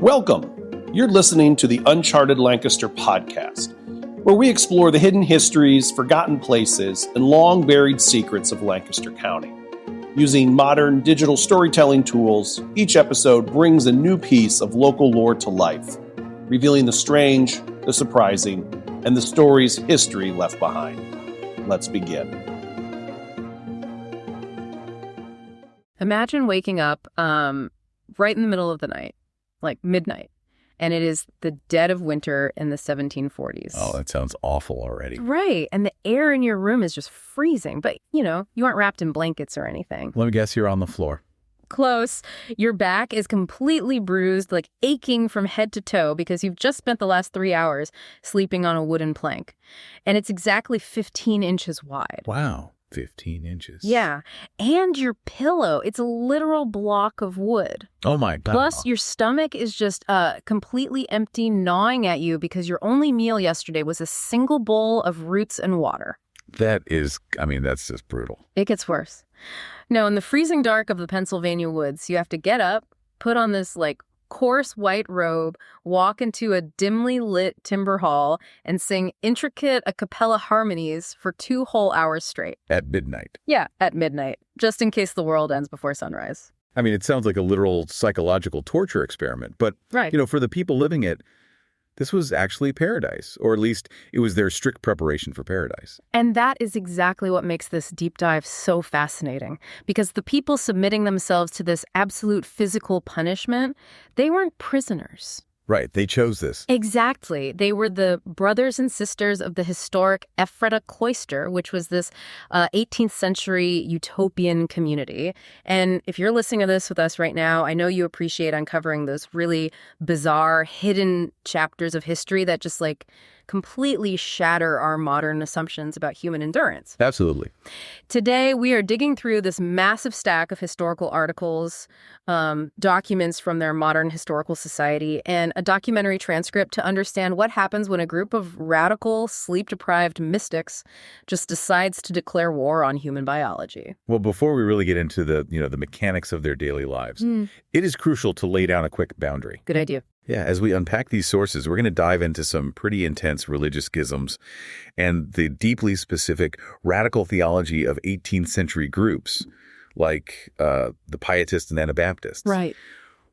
Welcome! You're listening to the Uncharted Lancaster podcast, where we explore the hidden histories, forgotten places, and long-buried secrets of Lancaster County. Using modern digital storytelling tools, each episode brings a new piece of local lore to life, revealing the strange, the surprising, and the stories history left behind. Let's begin. Imagine waking up right in the middle of the night, like midnight, and it is the dead of winter in the 1740s. Oh, that sounds awful already. Right, and the air in your room is just freezing, but, you aren't wrapped in blankets or anything. Let me guess, you're on the floor. Close. Your back is completely bruised, like aching from head to toe because you've just spent the last 3 hours sleeping on a wooden plank. And it's exactly 15 inches wide. Wow, 15 inches. Yeah, and your pillow, it's a literal block of wood. Oh my God. Plus, your stomach is just completely empty, gnawing at you because your only meal yesterday was a single bowl of roots and water. That's just brutal. It gets worse. No, in the freezing dark of the Pennsylvania woods, you have to get up, put on this coarse white robe, walk into a dimly lit timber hall, and sing intricate a cappella harmonies for 2 whole hours straight. At midnight. Yeah, at midnight, just in case the world ends before sunrise. It sounds like a literal psychological torture experiment, but, right. For the people living it, this was actually paradise, or at least it was their strict preparation for paradise. And that is exactly what makes this deep dive so fascinating, because the people submitting themselves to this absolute physical punishment, they weren't prisoners. Right, they chose this. Exactly. They were the brothers and sisters of the historic Ephrata Cloister, which was this 18th century utopian community. And if you're listening to this with us right now, I know you appreciate uncovering those really bizarre, hidden chapters of history that just completely shatter our modern assumptions about human endurance. Absolutely. Today, we are digging through this massive stack of historical articles, documents from their modern historical society, and a documentary transcript to understand what happens when a group of radical, sleep-deprived mystics just decides to declare war on human biology. Well, before we really get into the mechanics of their daily lives, it is crucial to lay down a quick boundary. Good idea. Yeah, as we unpack these sources, we're going to dive into some pretty intense religious schisms and the deeply specific radical theology of 18th century groups like the Pietists and Anabaptists. Right.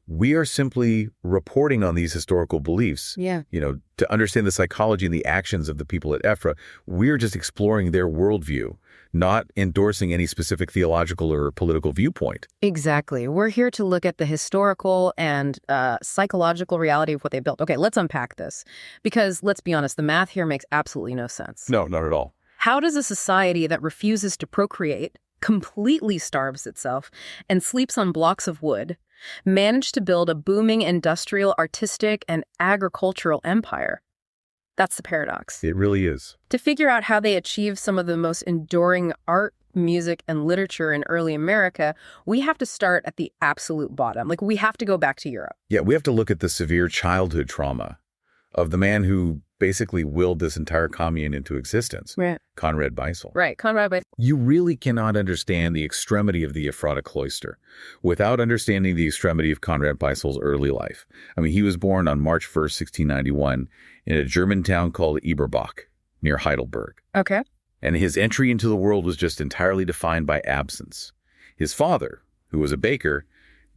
We are simply reporting on these historical beliefs. Yeah. To understand the psychology and the actions of the people at Ephrata, we're just exploring their worldview, not endorsing any specific theological or political viewpoint. Exactly. We're here to look at the historical and psychological reality of what they built. Okay, let's unpack this. Because let's be honest, the math here makes absolutely no sense. No, not at all. How does a society that refuses to procreate, completely starves itself, and sleeps on blocks of wood manage to build a booming industrial, artistic, and agricultural empire? That's the paradox. It really is. To figure out how they achieved some of the most enduring art, music, and literature in early America, we have to start at the absolute bottom. We have to go back to Europe. Yeah, we have to look at the severe childhood trauma of the man who basically willed this entire commune into existence. Right. Conrad Beissel. Right, Conrad Beissel. You really cannot understand the extremity of the Ephrata Cloister without understanding the extremity of Conrad Beissel's early life. He was born on March 1st, 1691, in a German town called Eberbach, near Heidelberg. Okay. And his entry into the world was just entirely defined by absence. His father, who was a baker,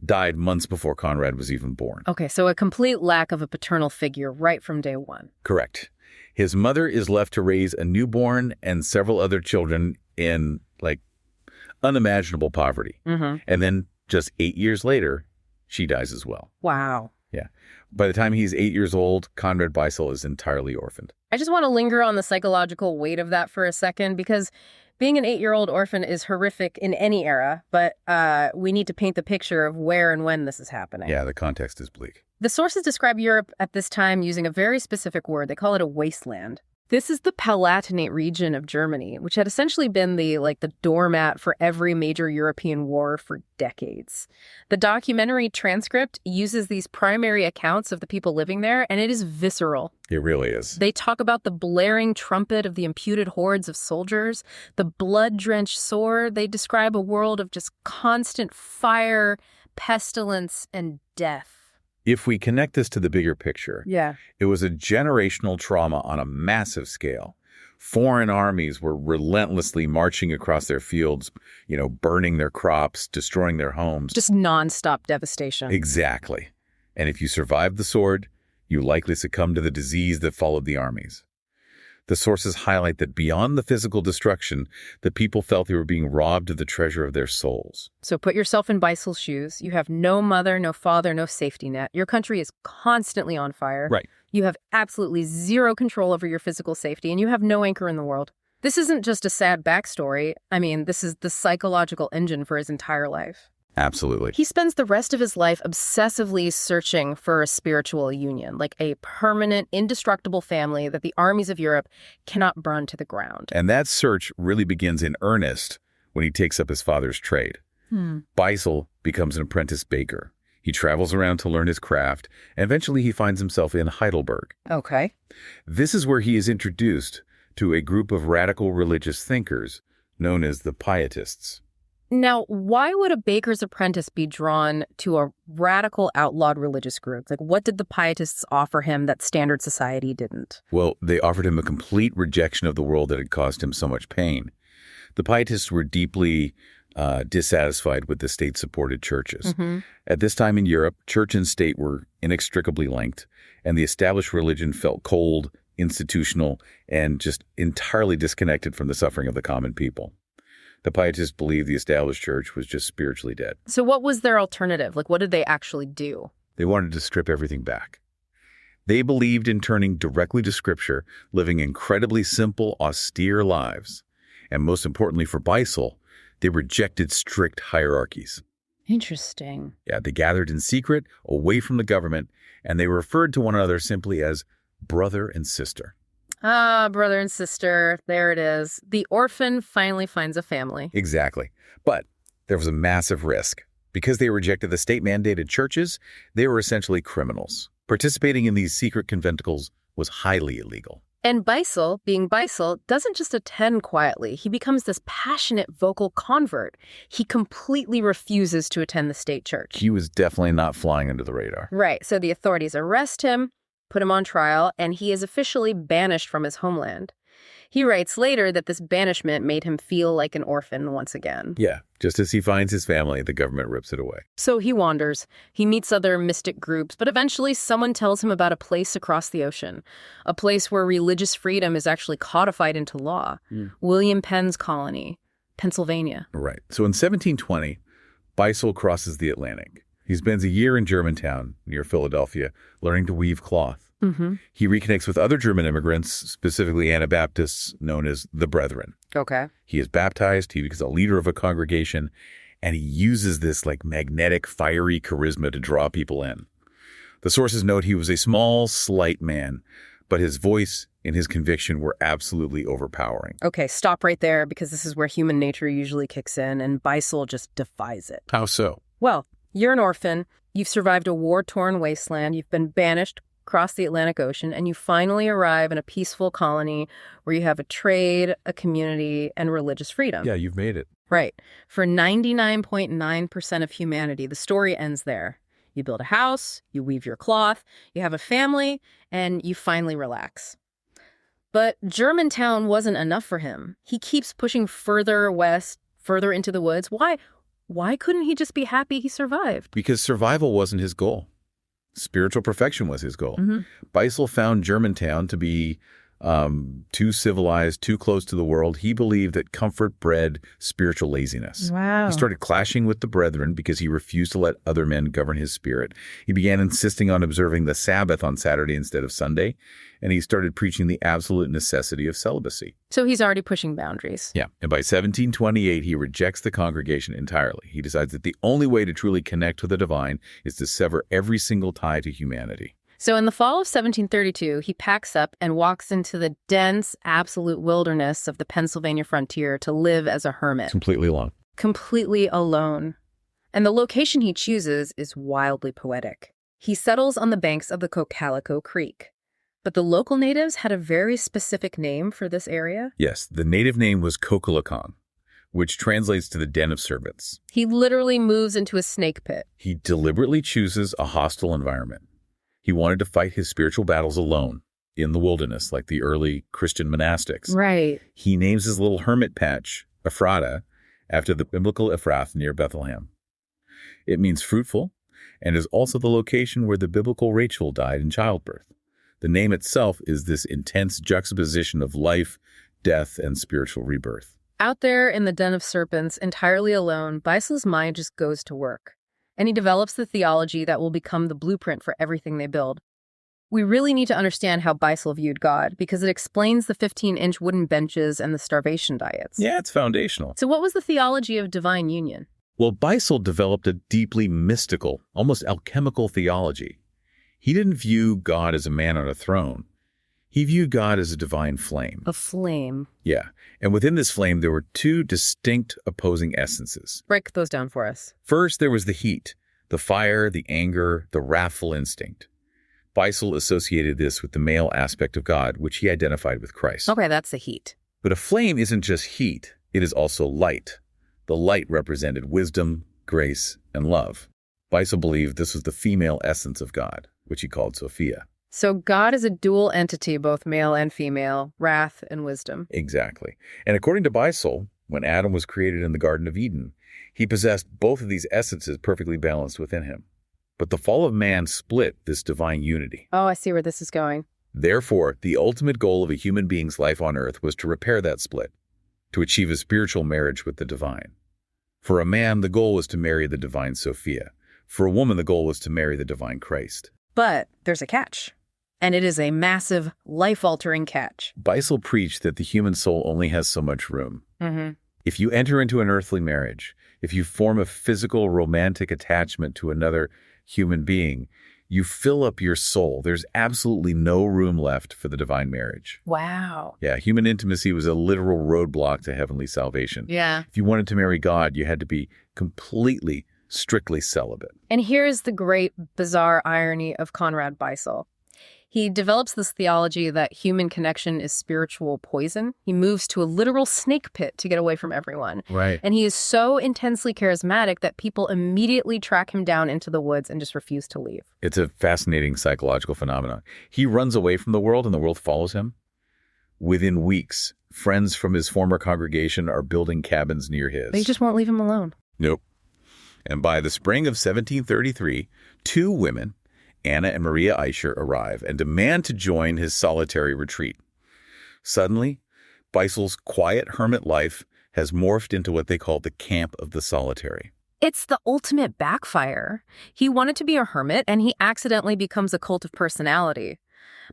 died months before Conrad was even born. Okay, so a complete lack of a paternal figure right from day one. Correct. His mother is left to raise a newborn and several other children in, unimaginable poverty. Mm-hmm. And then just 8 years later, she dies as well. Wow. Yeah. By the time he's 8 years old, Conrad Beissel is entirely orphaned. I just want to linger on the psychological weight of that for a second, because being an 8-year-old orphan is horrific in any era, but we need to paint the picture of where and when this is happening. Yeah, the context is bleak. The sources describe Europe at this time using a very specific word. They call it a wasteland. This is the Palatinate region of Germany, which had essentially been the doormat for every major European war for decades. The documentary transcript uses these primary accounts of the people living there, and it is visceral. It really is. They talk about the blaring trumpet of the imputed hordes of soldiers, the blood-drenched sword. They describe a world of just constant fire, pestilence, and death. If we connect this to the bigger picture, Yeah. it was a generational trauma on a massive scale. Foreign armies were relentlessly marching across their fields, burning their crops, destroying their homes. Just nonstop devastation. Exactly. And if you survived the sword, you likely succumbed to the disease that followed the armies. The sources highlight that beyond the physical destruction, the people felt they were being robbed of the treasure of their souls. So put yourself in Beissel's shoes. You have no mother, no father, no safety net. Your country is constantly on fire. Right. You have absolutely zero control over your physical safety, and you have no anchor in the world. This isn't just a sad backstory. I mean, this is the psychological engine for his entire life. Absolutely. He spends the rest of his life obsessively searching for a spiritual union, like a permanent, indestructible family that the armies of Europe cannot burn to the ground. And that search really begins in earnest when he takes up his father's trade. Beissel becomes an apprentice baker. He travels around to learn his craft, and eventually he finds himself in Heidelberg. Okay. This is where he is introduced to a group of radical religious thinkers known as the Pietists. Now, why would a baker's apprentice be drawn to a radical outlawed religious group? Like, what did the Pietists offer him that standard society didn't? Well, they offered him a complete rejection of the world that had caused him so much pain. The Pietists were deeply dissatisfied with the state-supported churches. At this time in Europe, church and state were inextricably linked, and the established religion felt cold, institutional, and just entirely disconnected from the suffering of the common people. The Pietists believed the established church was just spiritually dead. So what was their alternative? Like, what did they actually do? They wanted to strip everything back. They believed in turning directly to Scripture, living incredibly simple, austere lives. And most importantly for Beissel, they rejected strict hierarchies. Interesting. Yeah, they gathered in secret, away from the government, and they referred to one another simply as brother and sister. Ah, brother and sister, there it is. The orphan finally finds a family. Exactly. But there was a massive risk. Because they rejected the state-mandated churches, they were essentially criminals. Participating in these secret conventicles was highly illegal. And Beissel, being Beissel, doesn't just attend quietly. He becomes this passionate vocal convert. He completely refuses to attend the state church. He was definitely not flying under the radar. Right, so the authorities arrest him, put him on trial, and he is officially banished from his homeland. He writes later that this banishment made him feel like an orphan once again. Yeah, just as he finds his family, the government rips it away. So he wanders. He meets other mystic groups, but eventually someone tells him about a place across the ocean, a place where religious freedom is actually codified into law. William Penn's colony, Pennsylvania. Right. So in 1720, Beissel crosses the Atlantic. He spends a year in Germantown, near Philadelphia, learning to weave cloth. He reconnects with other German immigrants, specifically Anabaptists known as the Brethren. Okay. He is baptized, he becomes a leader of a congregation, and he uses this magnetic, fiery charisma to draw people in. The sources note he was a small, slight man, but his voice and his conviction were absolutely overpowering. Okay, stop right there, because this is where human nature usually kicks in, and Beissel just defies it. How so? Well, you're an orphan, you've survived a war-torn wasteland, you've been banished across the Atlantic Ocean, and you finally arrive in a peaceful colony where you have a trade, a community, and religious freedom. Yeah, you've made it. Right. For 99.9% of humanity, the story ends there. You build a house, you weave your cloth, you have a family, and you finally relax. But Germantown wasn't enough for him. He keeps pushing further west, further into the woods. Why couldn't he just be happy he survived? Because survival wasn't his goal. Spiritual perfection was his goal. Beissel found Germantown to be too civilized, too close to the world. He believed that comfort bred spiritual laziness. Wow. He started clashing with the Brethren because he refused to let other men govern his spirit. He began insisting on observing the Sabbath on Saturday instead of Sunday, and he started preaching the absolute necessity of celibacy. So he's already pushing boundaries. Yeah, and by 1728, he rejects the congregation entirely. He decides that the only way to truly connect with the divine is to sever every single tie to humanity. So in the fall of 1732, he packs up and walks into the dense, absolute wilderness of the Pennsylvania frontier to live as a hermit. Completely alone. Completely alone. And the location he chooses is wildly poetic. He settles on the banks of the Cocalico Creek. But the local natives had a very specific name for this area. Yes, the native name was Coquelicon, which translates to the den of serpents. He literally moves into a snake pit. He deliberately chooses a hostile environment. He wanted to fight his spiritual battles alone, in the wilderness, like the early Christian monastics. Right. He names his little hermit patch, Ephrata, after the biblical Ephrath near Bethlehem. It means fruitful, and is also the location where the biblical Rachel died in childbirth. The name itself is this intense juxtaposition of life, death, and spiritual rebirth. Out there in the den of serpents, entirely alone, Beissel's mind just goes to work. And he develops the theology that will become the blueprint for everything they build. We really need to understand how Beissel viewed God, because it explains the 15-inch wooden benches and the starvation diets. Yeah, it's foundational. So what was the theology of divine union? Well, Beissel developed a deeply mystical, almost alchemical theology. He didn't view God as a man on a throne. He viewed God as a divine flame. A flame. Yeah, and within this flame there were two distinct opposing essences. Break those down for us. First, there was the heat, the fire, the anger, the wrathful instinct. Beissel associated this with the male aspect of God, which he identified with Christ. Okay, that's the heat. But a flame isn't just heat, it is also light. The light represented wisdom, grace, and love. Beissel believed this was the female essence of God, which he called Sophia. So God is a dual entity, both male and female, wrath and wisdom. Exactly. And according to Beissel, when Adam was created in the Garden of Eden, he possessed both of these essences perfectly balanced within him. But the fall of man split this divine unity. Oh, I see where this is going. Therefore, the ultimate goal of a human being's life on earth was to repair that split, to achieve a spiritual marriage with the divine. For a man, the goal was to marry the divine Sophia. For a woman, the goal was to marry the divine Christ. But there's a catch. And it is a massive, life-altering catch. Beissel preached that the human soul only has so much room. If you enter into an earthly marriage, if you form a physical, romantic attachment to another human being, you fill up your soul. There's absolutely no room left for the divine marriage. Wow. Yeah, human intimacy was a literal roadblock to heavenly salvation. Yeah. If you wanted to marry God, you had to be completely, strictly celibate. And here's the great, bizarre irony of Conrad Beissel. He develops this theology that human connection is spiritual poison. He moves to a literal snake pit to get away from everyone. Right. And he is so intensely charismatic that people immediately track him down into the woods and just refuse to leave. It's a fascinating psychological phenomenon. He runs away from the world and the world follows him. Within weeks, friends from his former congregation are building cabins near his. They just won't leave him alone. Nope. And by the spring of 1733, two women, Anna and Maria Eicher, arrive and demand to join his solitary retreat. Suddenly, Beissel's quiet hermit life has morphed into what they call the camp of the solitary. It's the ultimate backfire. He wanted to be a hermit, and he accidentally becomes a cult of personality.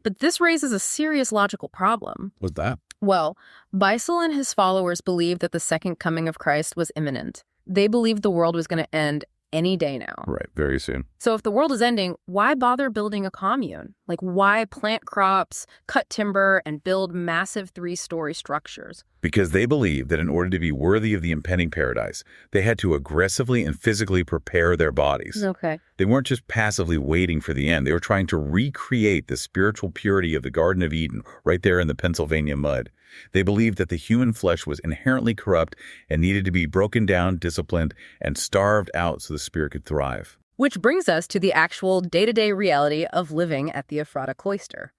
But this raises a serious logical problem. What's that? Well, Beissel and his followers believed that the second coming of Christ was imminent. They believed the world was going to end any day now. Right, very soon. So if the world is ending, why bother building a commune? Like, why plant crops, cut timber, and build massive 3-story structures? Because they believed that in order to be worthy of the impending paradise, they had to aggressively and physically prepare their bodies. Okay. They weren't just passively waiting for the end. They were trying to recreate the spiritual purity of the Garden of Eden right there in the Pennsylvania mud. They believed that the human flesh was inherently corrupt and needed to be broken down, disciplined, and starved out so the spirit could thrive. Which brings us to the actual day-to-day reality of living at the Ephrata Cloister.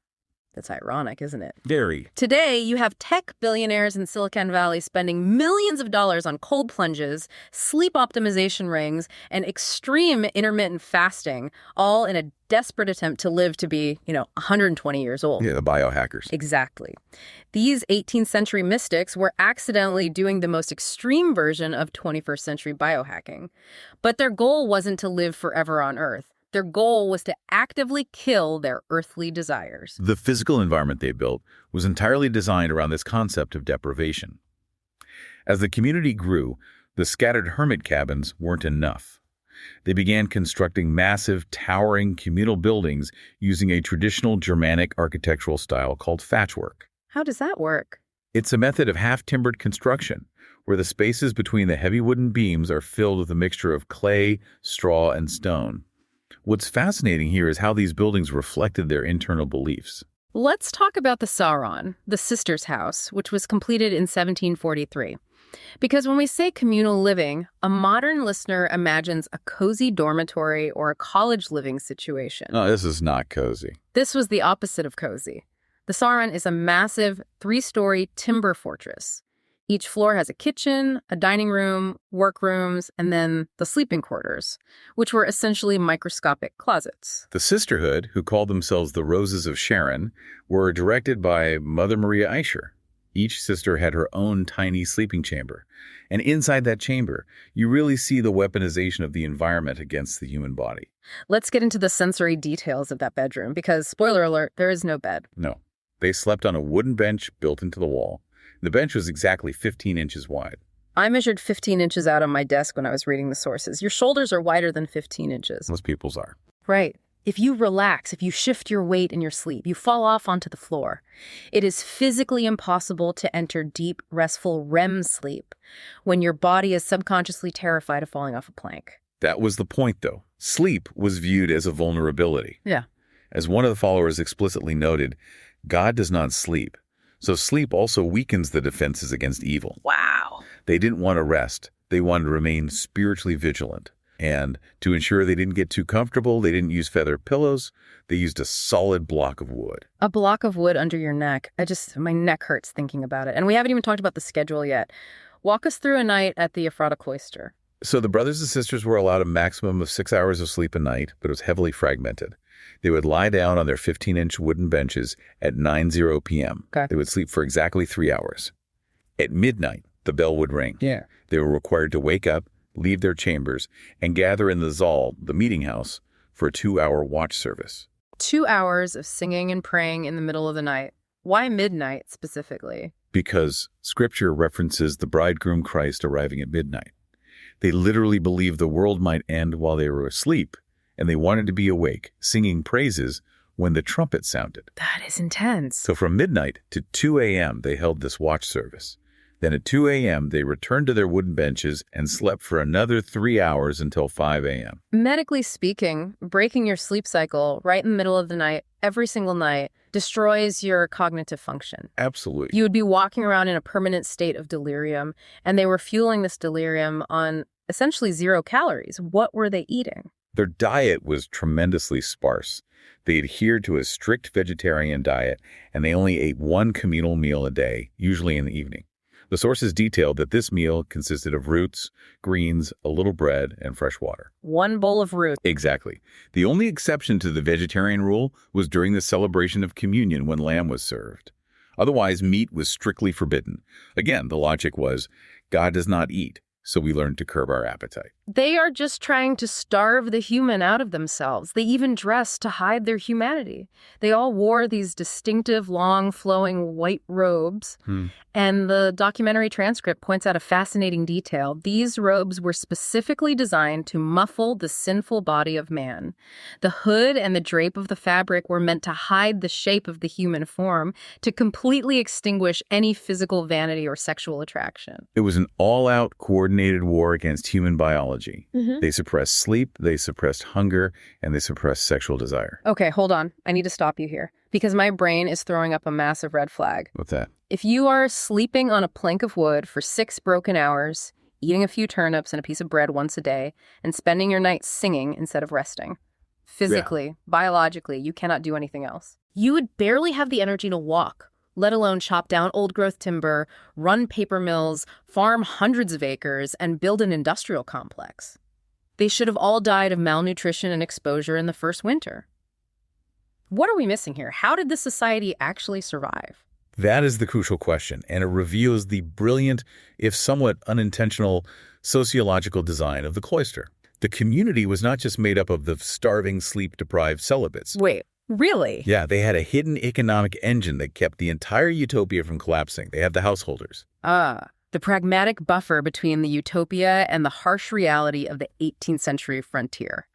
That's ironic, isn't it? Very. Today, you have tech billionaires in Silicon Valley spending millions of dollars on cold plunges, sleep optimization rings, and extreme intermittent fasting, all in a desperate attempt to live to be, 120 years old. Yeah, the biohackers. Exactly. These 18th century mystics were accidentally doing the most extreme version of 21st century biohacking. But their goal wasn't to live forever on Earth. Their goal was to actively kill their earthly desires. The physical environment they built was entirely designed around this concept of deprivation. As the community grew, the scattered hermit cabins weren't enough. They began constructing massive, towering communal buildings using a traditional Germanic architectural style called thatchwork. How does that work? It's a method of half-timbered construction, where the spaces between the heavy wooden beams are filled with a mixture of clay, straw, and stone. What's fascinating here is how these buildings reflected their internal beliefs. Let's talk about the Sauron, the Sisters' House, which was completed in 1743. Because when we say communal living, a modern listener imagines a cozy dormitory or a college living situation. No, this is not cozy. This was the opposite of cozy. The Saran is a massive 3-story timber fortress. Each floor has a kitchen, a dining room, workrooms, and then the sleeping quarters, which were essentially microscopic closets. The sisterhood, who called themselves the Roses of Sharon, were directed by Mother Maria Eicher. Each sister had her own tiny sleeping chamber. And inside that chamber, you really see the weaponization of the environment against the human body. Let's get into the sensory details of that bedroom, because, spoiler alert, there is no bed. No. They slept on a wooden bench built into the wall. The bench was exactly 15 inches wide. I measured 15 inches out on my desk when I was reading the sources. Your shoulders are wider than 15 inches. Most people's are. Right. If you relax, if you shift your weight in your sleep, you fall off onto the floor. It is physically impossible to enter deep, restful REM sleep when your body is subconsciously terrified of falling off a plank. That was the point, though. Sleep was viewed as a vulnerability. Yeah. As one of the followers explicitly noted, God does not sleep. So sleep also weakens the defenses against evil. Wow. They didn't want to rest. They wanted to remain spiritually vigilant. And to ensure they didn't get too comfortable, they didn't use feather pillows. They used a solid block of wood. A block of wood under your neck. My neck hurts thinking about it. And we haven't even talked about the schedule yet. Walk us through a night at the Ephrata Cloister. So the brothers and sisters were allowed a maximum of 6 hours of sleep a night, but it was heavily fragmented. They would lie down on their 15-inch wooden benches at 9:00 p.m. Okay. They would sleep for exactly 3 hours. At midnight, the bell would ring. Yeah. They were required to wake up, leave their chambers, and gather in the Zal, the meeting house, for a 2-hour watch service. 2 hours of singing and praying in the middle of the night. Why midnight specifically? Because Scripture references the bridegroom Christ arriving at midnight. They literally believed the world might end while they were asleep, and they wanted to be awake, singing praises when the trumpet sounded. That is intense. So from midnight to 2 a.m., they held this watch service. Then at 2 a.m., they returned to their wooden benches and slept for another 3 hours until 5 a.m. Medically speaking, breaking your sleep cycle right in the middle of the night, every single night, destroys your cognitive function. Absolutely. You would be walking around in a permanent state of delirium, and they were fueling this delirium on essentially 0 calories. What were they eating? Their diet was tremendously sparse. They adhered to a strict vegetarian diet, and they only ate 1 communal meal a day, usually in the evening. The sources detailed that this meal consisted of roots, greens, a little bread, and fresh water. 1 bowl of roots. Exactly. The only exception to the vegetarian rule was during the celebration of communion when lamb was served. Otherwise, meat was strictly forbidden. Again, the logic was, God does not eat, so we learned to curb our appetite. They are just trying to starve the human out of themselves. They even dressed to hide their humanity. They all wore these distinctive, long, flowing white robes. And the documentary transcript points out a fascinating detail. These robes were specifically designed to muffle the sinful body of man. The hood and the drape of the fabric were meant to hide the shape of the human form, to completely extinguish any physical vanity or sexual attraction. It was an all-out coordinated war against human biology. They suppressed sleep, they suppressed hunger, and they suppressed sexual desire. Okay, hold on. I need to stop you here, because my brain is throwing up a massive red flag. What's that? If you are sleeping on a plank of wood for 6 broken hours, eating a few turnips and a piece of bread once a day, and spending your night singing instead of resting, physically, biologically, you cannot do anything else. You would barely have the energy to walk, let alone chop down old-growth timber, run paper mills, farm hundreds of acres, and build an industrial complex. They should have all died of malnutrition and exposure in the first winter. What are we missing here? How did this society actually survive? That is the crucial question, and it reveals the brilliant, if somewhat unintentional, sociological design of the cloister. The community was not just made up of the starving, sleep-deprived celibates. Wait, really? Yeah, they had a hidden economic engine that kept the entire utopia from collapsing. They had the householders. The pragmatic buffer between the utopia and the harsh reality of the 18th century frontier.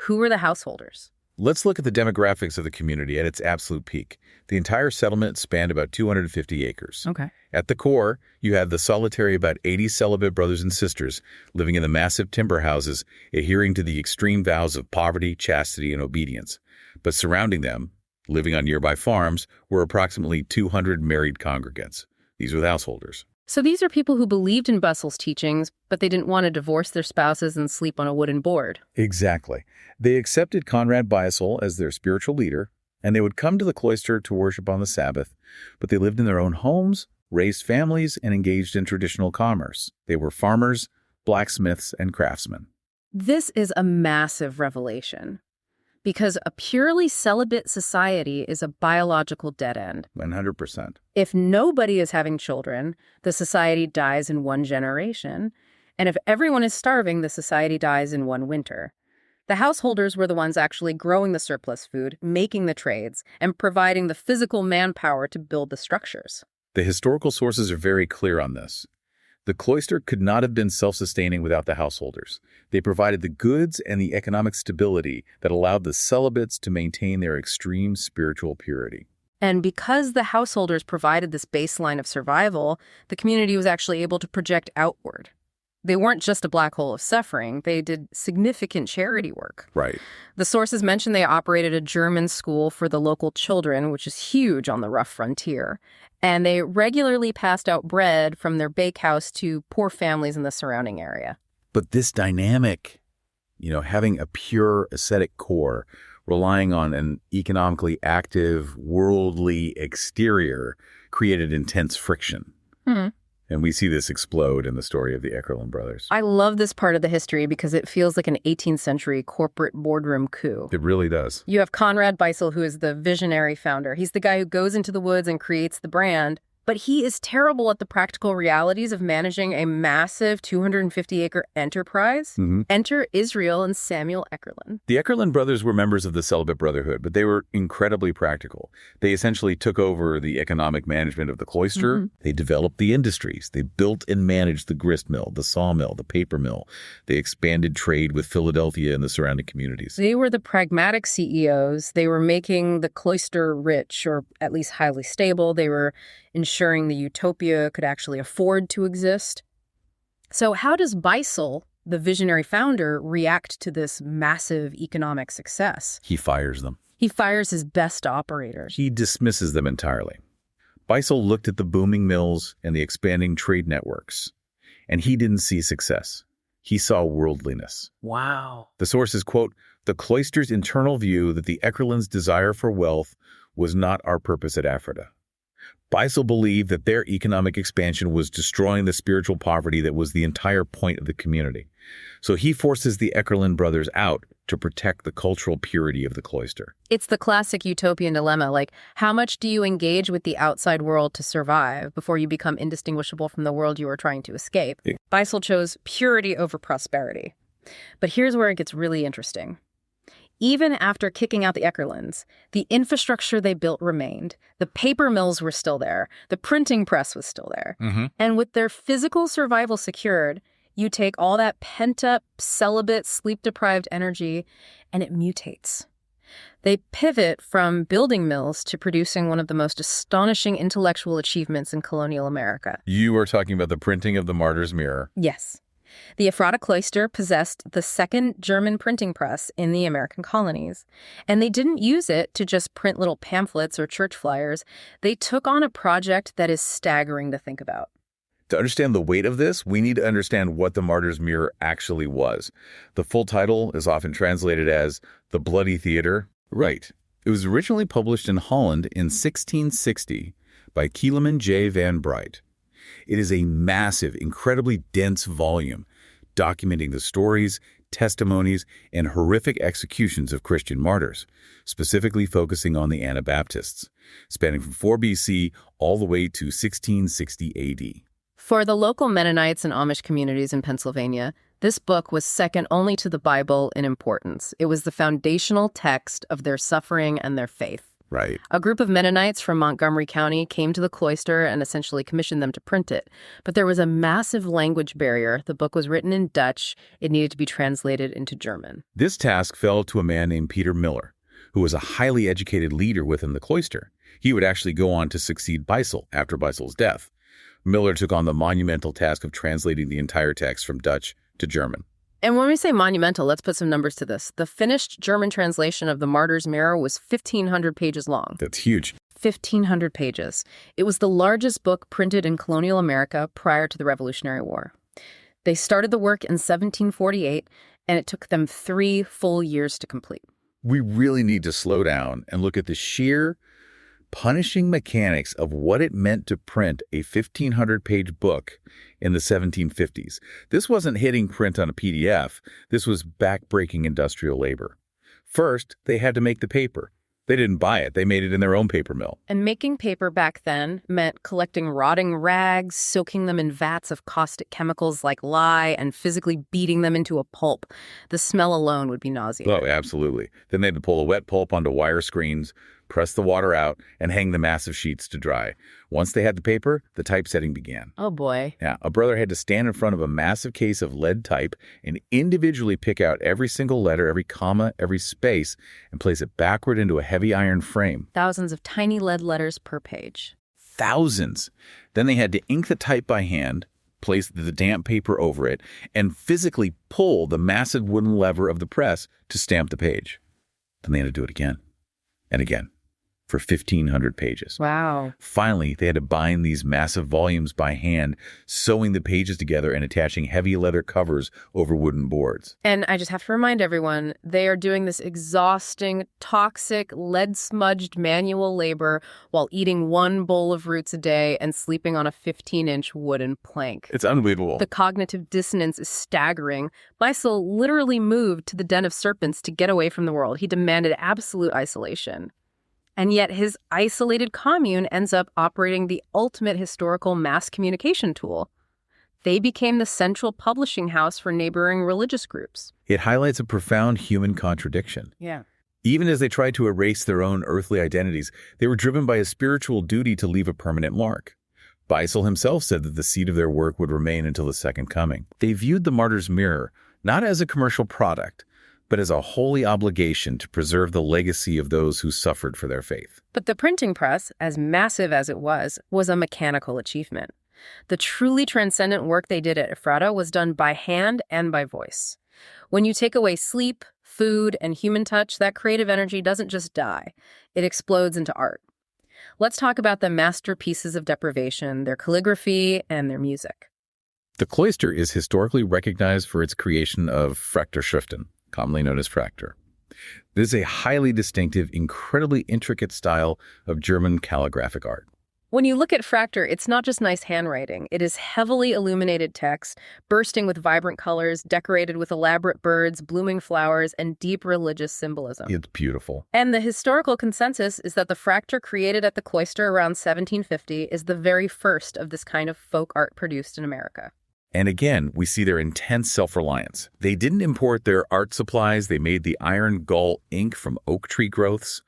Who were the householders? Let's look at the demographics of the community at its absolute peak. The entire settlement spanned about 250 acres. Okay. At the core, you had the solitary about 80 celibate brothers and sisters living in the massive timber houses, adhering to the extreme vows of poverty, chastity, and obedience. But surrounding them, living on nearby farms, were approximately 200 married congregants. These were the householders. So these are people who believed in Beissel's teachings, but they didn't want to divorce their spouses and sleep on a wooden board. Exactly. They accepted Conrad Beissel as their spiritual leader, and they would come to the cloister to worship on the Sabbath, but they lived in their own homes, raised families, and engaged in traditional commerce. They were farmers, blacksmiths, and craftsmen. This is a massive revelation, because a purely celibate society is a biological dead end. 100%. If nobody is having children, the society dies in one generation, and if everyone is starving, the society dies in one winter. The householders were the ones actually growing the surplus food, making the trades, and providing the physical manpower to build the structures. The historical sources are very clear on this. The cloister could not have been self-sustaining without the householders. They provided the goods and the economic stability that allowed the celibates to maintain their extreme spiritual purity. And because the householders provided this baseline of survival, the community was actually able to project outward. They weren't just a black hole of suffering. They did significant charity work. Right. The sources mention they operated a German school for the local children, which is huge on the rough frontier. And they regularly passed out bread from their bakehouse to poor families in the surrounding area. But this dynamic, having a pure ascetic core, relying on an economically active, worldly exterior, created intense friction. And we see this explode in the story of the Eckerlin brothers. I love this part of the history because it feels like an 18th century corporate boardroom coup. It really does. You have Conrad Beissel, who is the visionary founder. He's the guy who goes into the woods and creates the brand. But he is terrible at the practical realities of managing a massive 250-acre enterprise. Enter Israel and Samuel Eckerlin. The Eckerlin brothers were members of the Celibate Brotherhood, but they were incredibly practical. They essentially took over the economic management of the cloister. They developed the industries. They built and managed the grist mill, the sawmill, the paper mill. They expanded trade with Philadelphia and the surrounding communities. They were the pragmatic CEOs. They were making the cloister rich, or at least highly stable. They were ensuring the utopia could actually afford to exist. So how does Beissel, the visionary founder, react to this massive economic success? He fires them. He fires his best operators. He dismisses them entirely. Beissel looked at the booming mills and the expanding trade networks, and he didn't see success. He saw worldliness. Wow. The sources quote, "The cloister's internal view that the Eckerlins' desire for wealth was not our purpose at Ephrata." Beissel believed that their economic expansion was destroying the spiritual poverty that was the entire point of the community. So he forces the Eckerlin brothers out to protect the cultural purity of the cloister. It's the classic utopian dilemma, like how much do you engage with the outside world to survive before you become indistinguishable from the world you are trying to escape? Beissel chose purity over prosperity. But here's where it gets really interesting. Even after kicking out the Eckerlins, the infrastructure they built remained. The paper mills were still there. The printing press was still there. And with their physical survival secured, you take all that pent-up, celibate, sleep-deprived energy, and it mutates. They pivot from building mills to producing one of the most astonishing intellectual achievements in colonial America. You are talking about the printing of the Martyr's Mirror. Yes. The Ephrata Cloister possessed the second German printing press in the American colonies, and they didn't use it to just print little pamphlets or church flyers. They took on a project that is staggering to think about. To understand the weight of this, we need to understand what the Martyr's Mirror actually was. The full title is often translated as The Bloody Theater. Right. It was originally published in Holland in 1660 by Keleman J. van Bright. It is a massive, incredibly dense volume documenting the stories, testimonies, and horrific executions of Christian martyrs, specifically focusing on the Anabaptists, spanning from 4 BC all the way to 1660 AD. For the local Mennonites and Amish communities in Pennsylvania, this book was second only to the Bible in importance. It was the foundational text of their suffering and their faith. Right. A group of Mennonites from Montgomery County came to the cloister and essentially commissioned them to print it. But there was a massive language barrier. The book was written in Dutch. It needed to be translated into German. This task fell to a man named Peter Miller, who was a highly educated leader within the cloister. He would actually go on to succeed Beissel after Beissel's death. Miller took on the monumental task of translating the entire text from Dutch to German. And when we say monumental, let's put some numbers to this. The finished German translation of The Martyr's Mirror was 1,500 pages long. That's huge. 1,500 pages. It was the largest book printed in colonial America prior to the Revolutionary War. They started the work in 1748, and it took them 3 full years to complete. We really need to slow down and look at the sheer punishing mechanics of what it meant to print a 1,500-page book in the 1750s. This wasn't hitting print on a PDF. This was back-breaking industrial labor. First, they had to make the paper. They didn't buy it. They made it in their own paper mill. And making paper back then meant collecting rotting rags, soaking them in vats of caustic chemicals like lye, and physically beating them into a pulp. The smell alone would be nauseating. Oh, absolutely. Then they had to pull the wet pulp onto wire screens, press the water out, and hang the massive sheets to dry. Once they had the paper, the typesetting began. Oh, boy. Yeah, a brother had to stand in front of a massive case of lead type and individually pick out every single letter, every comma, every space, and place it backward into a heavy iron frame. Thousands of tiny lead letters per page. Thousands. Then they had to ink the type by hand, place the damp paper over it, and physically pull the massive wooden lever of the press to stamp the page. Then they had to do it again and again for 1,500 pages. Wow. Finally, they had to bind these massive volumes by hand, sewing the pages together and attaching heavy leather covers over wooden boards. And I just have to remind everyone, they are doing this exhausting, toxic, lead-smudged manual labor while eating 1 bowl of roots a day and sleeping on a 15-inch wooden plank. It's unbelievable. The cognitive dissonance is staggering. Beissel literally moved to the den of serpents to get away from the world. He demanded absolute isolation. And yet his isolated commune ends up operating the ultimate historical mass communication tool. They became the central publishing house for neighboring religious groups. It highlights a profound human contradiction. Yeah. Even as they tried to erase their own earthly identities, they were driven by a spiritual duty to leave a permanent mark. Beissel himself said that the seed of their work would remain until the Second Coming. They viewed the Martyr's Mirror not as a commercial product, but as a holy obligation to preserve the legacy of those who suffered for their faith. But the printing press, as massive as it was a mechanical achievement. The truly transcendent work they did at Ephrata was done by hand and by voice. When you take away sleep, food, and human touch, that creative energy doesn't just die. It explodes into art. Let's talk about the masterpieces of deprivation, their calligraphy, and their music. The cloister is historically recognized for its creation of Fraktur, commonly known as Fraktur. This is a highly distinctive, incredibly intricate style of German calligraphic art. When you look at Fraktur, it's not just nice handwriting. It is heavily illuminated text, bursting with vibrant colors, decorated with elaborate birds, blooming flowers, and deep religious symbolism. It's beautiful. And the historical consensus is that the Fraktur created at the cloister around 1750 is the very first of this kind of folk art produced in America. And again, we see their intense self-reliance. They didn't import their art supplies. They made the iron gall ink from oak tree growths.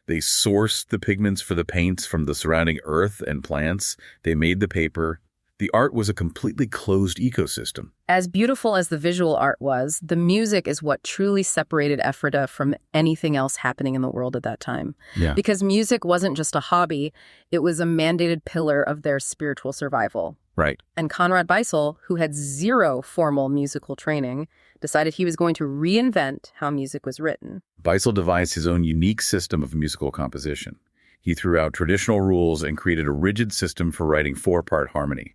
They sourced the pigments for the paints from the surrounding earth and plants. They made the paper. The art was a completely closed ecosystem. As beautiful as the visual art was, the music is what truly separated Ephrata from anything else happening in the world at that time. Yeah. Because music wasn't just a hobby, it was a mandated pillar of their spiritual survival. Right. And Conrad Beissel, who had zero formal musical training, decided he was going to reinvent how music was written. Beissel devised his own unique system of musical composition. He threw out traditional rules and created a rigid system for writing 4-part harmony.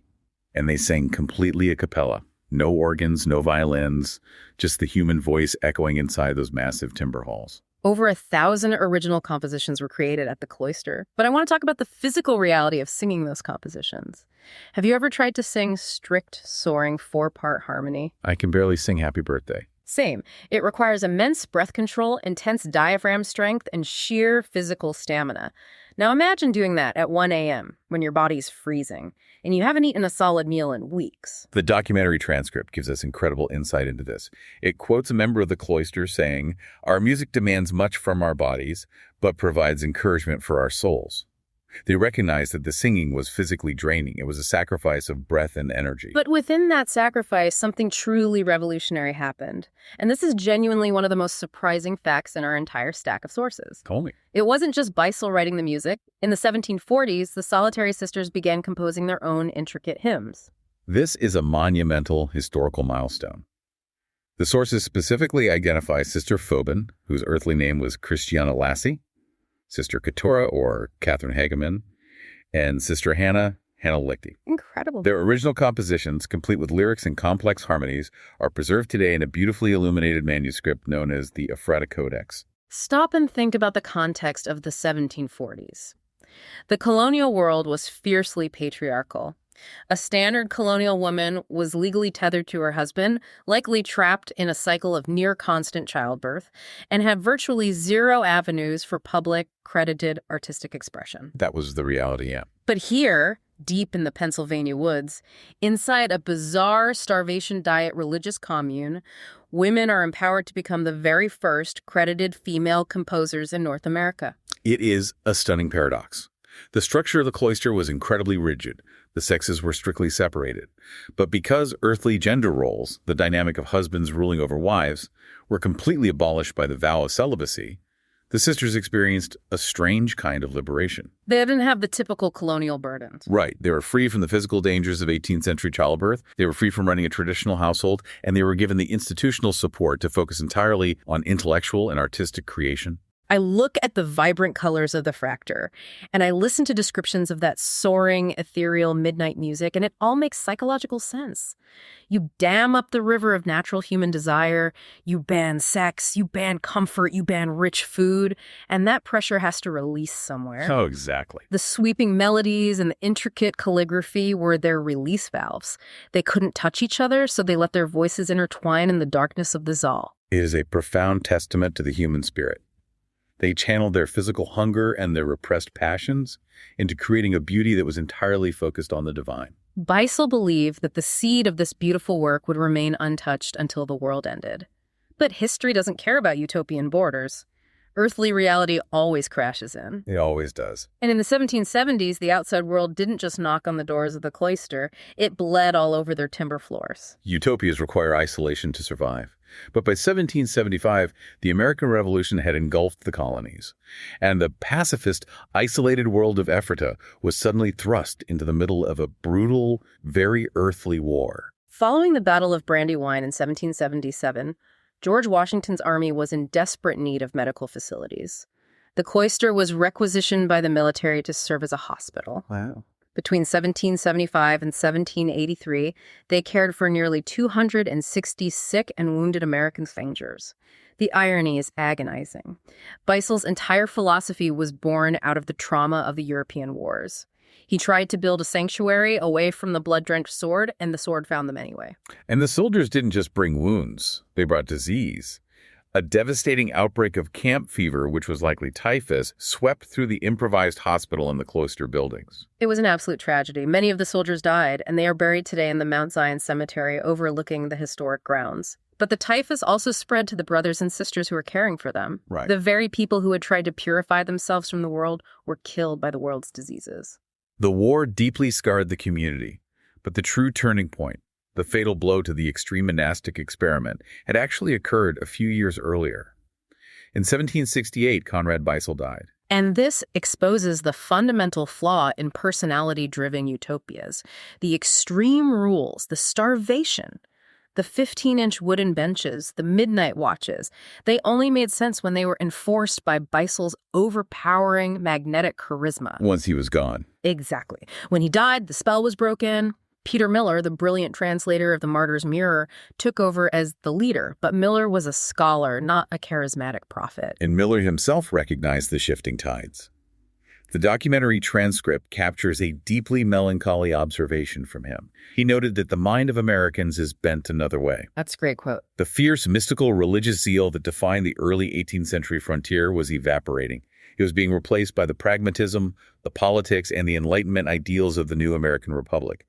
And they sang completely a cappella. No organs, no violins, just the human voice echoing inside those massive timber halls. Over 1,000 original compositions were created at the cloister. But I want to talk about the physical reality of singing those compositions. Have you ever tried to sing strict, soaring 4-part harmony? I can barely sing Happy Birthday. Same. It requires immense breath control, intense diaphragm strength, and sheer physical stamina. Now imagine doing that at 1 a.m. when your body's freezing, and you haven't eaten a solid meal in weeks. The documentary transcript gives us incredible insight into this. It quotes a member of the cloister saying, "Our music demands much from our bodies, but provides encouragement for our souls." They recognized that the singing was physically draining. It was a sacrifice of breath and energy. But within that sacrifice, something truly revolutionary happened. And this is genuinely one of the most surprising facts in our entire stack of sources. Tell me. It wasn't just Beissel writing the music. In the 1740s, the Solitary Sisters began composing their own intricate hymns. This is a monumental historical milestone. The sources specifically identify Sister Phobon, whose earthly name was Christiana Lassie, Sister Keturah or Catherine Hageman, and Sister Hannah Lichty. Incredible. Their original compositions, complete with lyrics and complex harmonies, are preserved today in a beautifully illuminated manuscript known as the Ephrata Codex. Stop and think about the context of the 1740s. The colonial world was fiercely patriarchal. A standard colonial woman was legally tethered to her husband, likely trapped in a cycle of near-constant childbirth, and had virtually zero avenues for public, credited artistic expression. That was the reality, yeah. But here, deep in the Pennsylvania woods, inside a bizarre starvation diet religious commune, women are empowered to become the very first credited female composers in North America. It is a stunning paradox. The structure of the cloister was incredibly rigid. The sexes were strictly separated. But because earthly gender roles, the dynamic of husbands ruling over wives, were completely abolished by the vow of celibacy, the sisters experienced a strange kind of liberation. They didn't have the typical colonial burdens. Right. They were free from the physical dangers of 18th century childbirth. They were free from running a traditional household, and they were given the institutional support to focus entirely on intellectual and artistic creation. I look at the vibrant colors of the Fraktur, and I listen to descriptions of that soaring, ethereal midnight music, and it all makes psychological sense. You dam up the river of natural human desire, you ban sex, you ban comfort, you ban rich food, and that pressure has to release somewhere. Oh, exactly. The sweeping melodies and the intricate calligraphy were their release valves. They couldn't touch each other, so they let their voices intertwine in the darkness of the Zal. It is a profound testament to the human spirit. They channeled their physical hunger and their repressed passions into creating a beauty that was entirely focused on the divine. Beissel believed that the seed of this beautiful work would remain untouched until the world ended. But history doesn't care about utopian borders. Earthly reality always crashes in. It always does. And in the 1770s, the outside world didn't just knock on the doors of the cloister, it bled all over their timber floors. Utopias require isolation to survive. But by 1775, the American Revolution had engulfed the colonies, and the pacifist, isolated world of Ephrata was suddenly thrust into the middle of a brutal, very earthly war. Following the Battle of Brandywine in 1777, George Washington's army was in desperate need of medical facilities. The cloister was requisitioned by the military to serve as a hospital. Wow. Between 1775 and 1783, they cared for nearly 260 sick and wounded American soldiers. The irony is agonizing. Beissel's entire philosophy was born out of the trauma of the European wars. He tried to build a sanctuary away from the blood-drenched sword, and the sword found them anyway. And the soldiers didn't just bring wounds, they brought disease. A devastating outbreak of camp fever, which was likely typhus, swept through the improvised hospital and the cloister buildings. It was an absolute tragedy. Many of the soldiers died, and they are buried today in the Mount Zion Cemetery overlooking the historic grounds. But the typhus also spread to the brothers and sisters who were caring for them. Right. The very people who had tried to purify themselves from the world were killed by the world's diseases. The war deeply scarred the community, but the true turning point, the fatal blow to the extreme monastic experiment, had actually occurred a few years earlier. In 1768, Conrad Beissel died. And this exposes the fundamental flaw in personality-driven utopias. The extreme rules, the starvation, the 15-inch wooden benches, the midnight watches, they only made sense when they were enforced by Beissel's overpowering magnetic charisma. Once he was gone. Exactly. When he died, the spell was broken. Peter Miller, the brilliant translator of the Martyr's Mirror, took over as the leader, but Miller was a scholar, not a charismatic prophet. And Miller himself recognized the shifting tides. The documentary transcript captures a deeply melancholy observation from him. He noted that the mind of Americans is bent another way. That's a great quote. The fierce, mystical, religious zeal that defined the early 18th century frontier was evaporating. It was being replaced by the pragmatism, the politics, and the Enlightenment ideals of the new American Republic.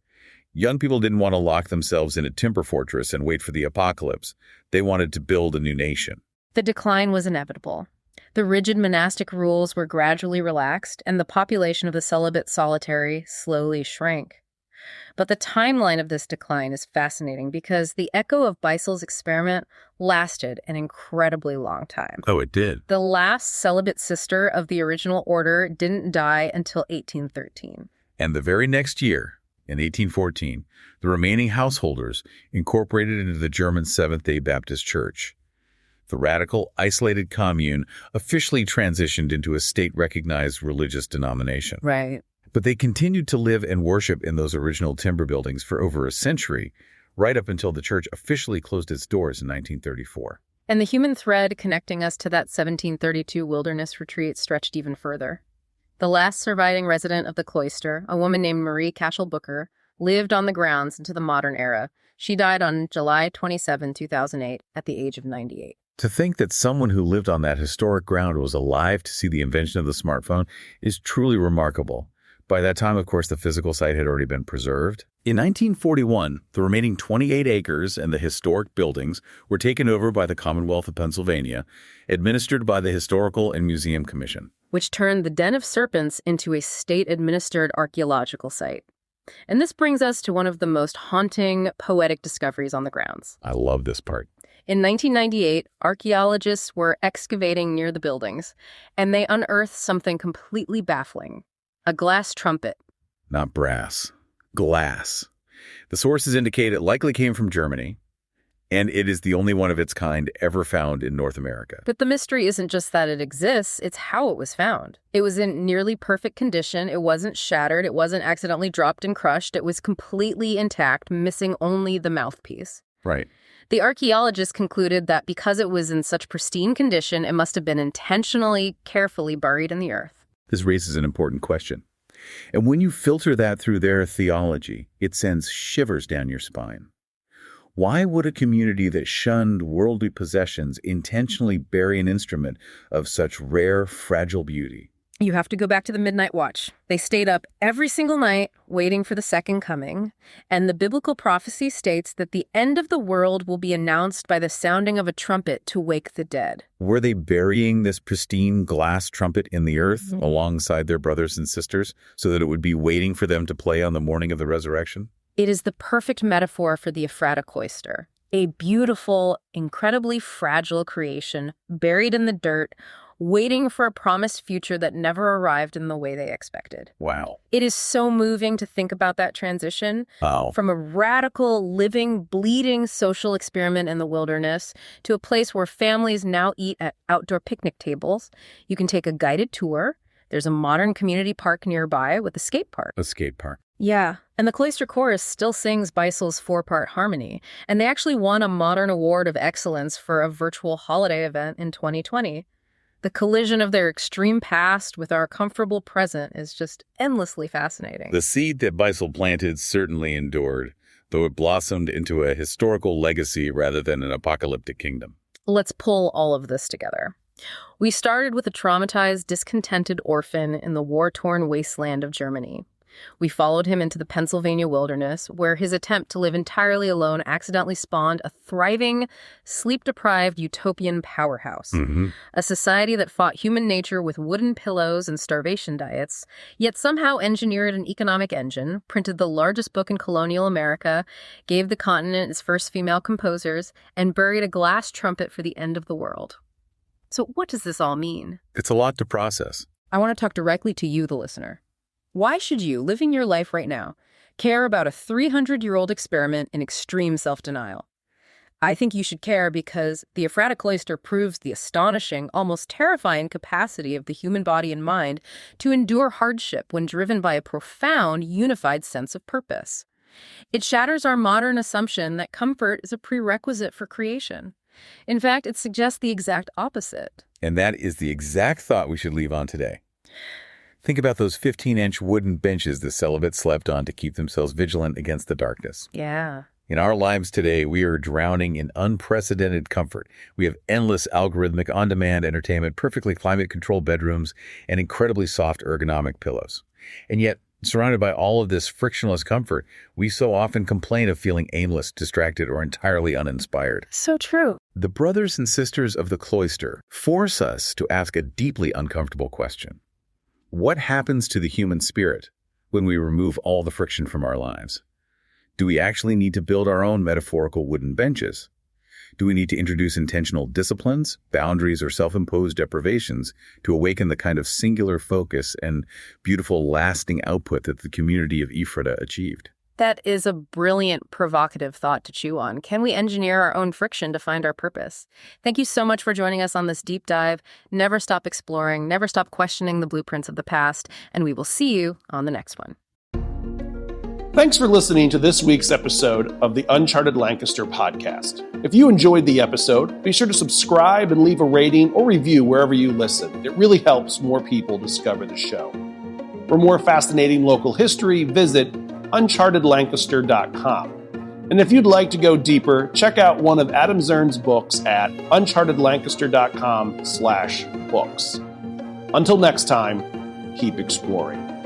Young people didn't want to lock themselves in a timber fortress and wait for the apocalypse. They wanted to build a new nation. The decline was inevitable. The rigid monastic rules were gradually relaxed, and the population of the celibate solitary slowly shrank. But the timeline of this decline is fascinating because the echo of Beissel's experiment lasted an incredibly long time. Oh, it did. The last celibate sister of the original order didn't die until 1813. And the very next year, In 1814, the remaining householders incorporated into the German Seventh-day Baptist Church. The radical, isolated commune officially transitioned into a state-recognized religious denomination. Right. But they continued to live and worship in those original timber buildings for over a century, right up until the church officially closed its doors in 1934. And the human thread connecting us to that 1732 wilderness retreat stretched even further. The last surviving resident of the cloister, a woman named Marie Cashel Booker, lived on the grounds into the modern era. She died on July 27, 2008, at the age of 98. To think that someone who lived on that historic ground was alive to see the invention of the smartphone is truly remarkable. By that time, of course, the physical site had already been preserved. In 1941, the remaining 28 acres and the historic buildings were taken over by the Commonwealth of Pennsylvania, administered by the Historical and Museum Commission, which turned the Den of Serpents into a state-administered archaeological site. And this brings us to one of the most haunting, poetic discoveries on the grounds. I love this part. In 1998, archaeologists were excavating near the buildings, and they unearthed something completely baffling: a glass trumpet. Not brass. Glass. The sources indicate it likely came from Germany, and it is the only one of its kind ever found in North America. But the mystery isn't just that it exists, it's how it was found. It was in nearly perfect condition, it wasn't shattered, it wasn't accidentally dropped and crushed, it was completely intact, missing only the mouthpiece. Right. The archaeologists concluded that because it was in such pristine condition, it must have been intentionally, carefully buried in the earth. This raises an important question. And when you filter that through their theology, it sends shivers down your spine. Why would a community that shunned worldly possessions intentionally bury an instrument of such rare, fragile beauty? You have to go back to the midnight watch. They stayed up every single night waiting for the second coming, and the biblical prophecy states that the end of the world will be announced by the sounding of a trumpet to wake the dead. Were they burying this pristine glass trumpet in the earth alongside their brothers and sisters so that it would be waiting for them to play on the morning of the resurrection? It is the perfect metaphor for the Ephrata Cloister, a beautiful, incredibly fragile creation buried in the dirt, waiting for a promised future that never arrived in the way they expected. Wow. It is so moving to think about that transition from a radical, living, bleeding social experiment in the wilderness to a place where families now eat at outdoor picnic tables. You can take a guided tour. There's a modern community park nearby with a skate park. A skate park. Yeah, and the Cloister Chorus still sings Beissel's 4-part harmony, and they actually won a Modern Award of Excellence for a virtual holiday event in 2020. The collision of their extreme past with our comfortable present is just endlessly fascinating. The seed that Beissel planted certainly endured, though it blossomed into a historical legacy rather than an apocalyptic kingdom. Let's pull all of this together. We started with a traumatized, discontented orphan in the war-torn wasteland of Germany. We followed him into the Pennsylvania wilderness, where his attempt to live entirely alone accidentally spawned a thriving, sleep-deprived utopian powerhouse. A society that fought human nature with wooden pillows and starvation diets, yet somehow engineered an economic engine, printed the largest book in colonial America, gave the continent its first female composers, and buried a glass trumpet for the end of the world. So what does this all mean? It's a lot to process. I want to talk directly to you, the listener. Why should you, living your life right now, care about a 300-year-old experiment in extreme self-denial? I think you should care because the Ephrata Cloister proves the astonishing, almost terrifying capacity of the human body and mind to endure hardship when driven by a profound, unified sense of purpose. It shatters our modern assumption that comfort is a prerequisite for creation. In fact, it suggests the exact opposite. And that is the exact thought we should leave on today. Think about those 15-inch wooden benches the celibates slept on to keep themselves vigilant against the darkness. Yeah. In our lives today, we are drowning in unprecedented comfort. We have endless algorithmic on-demand entertainment, perfectly climate-controlled bedrooms, and incredibly soft ergonomic pillows. And yet, surrounded by all of this frictionless comfort, we so often complain of feeling aimless, distracted, or entirely uninspired. So true. The brothers and sisters of the cloister force us to ask a deeply uncomfortable question. What happens to the human spirit when we remove all the friction from our lives? Do we actually need to build our own metaphorical wooden benches? Do we need to introduce intentional disciplines, boundaries, or self-imposed deprivations to awaken the kind of singular focus and beautiful lasting output that the community of Ephrata achieved? That is a brilliant, provocative thought to chew on. Can we engineer our own friction to find our purpose? Thank you so much for joining us on this deep dive. Never stop exploring, never stop questioning the blueprints of the past, and we will see you on the next one. Thanks for listening to this week's episode of the Uncharted Lancaster podcast. If you enjoyed the episode, be sure to subscribe and leave a rating or review wherever you listen. It really helps more people discover the show. For more fascinating local history, visit unchartedlancaster.com. And if you'd like to go deeper, check out one of Adam Zern's books at unchartedlancaster.com/books. Until next time, keep exploring.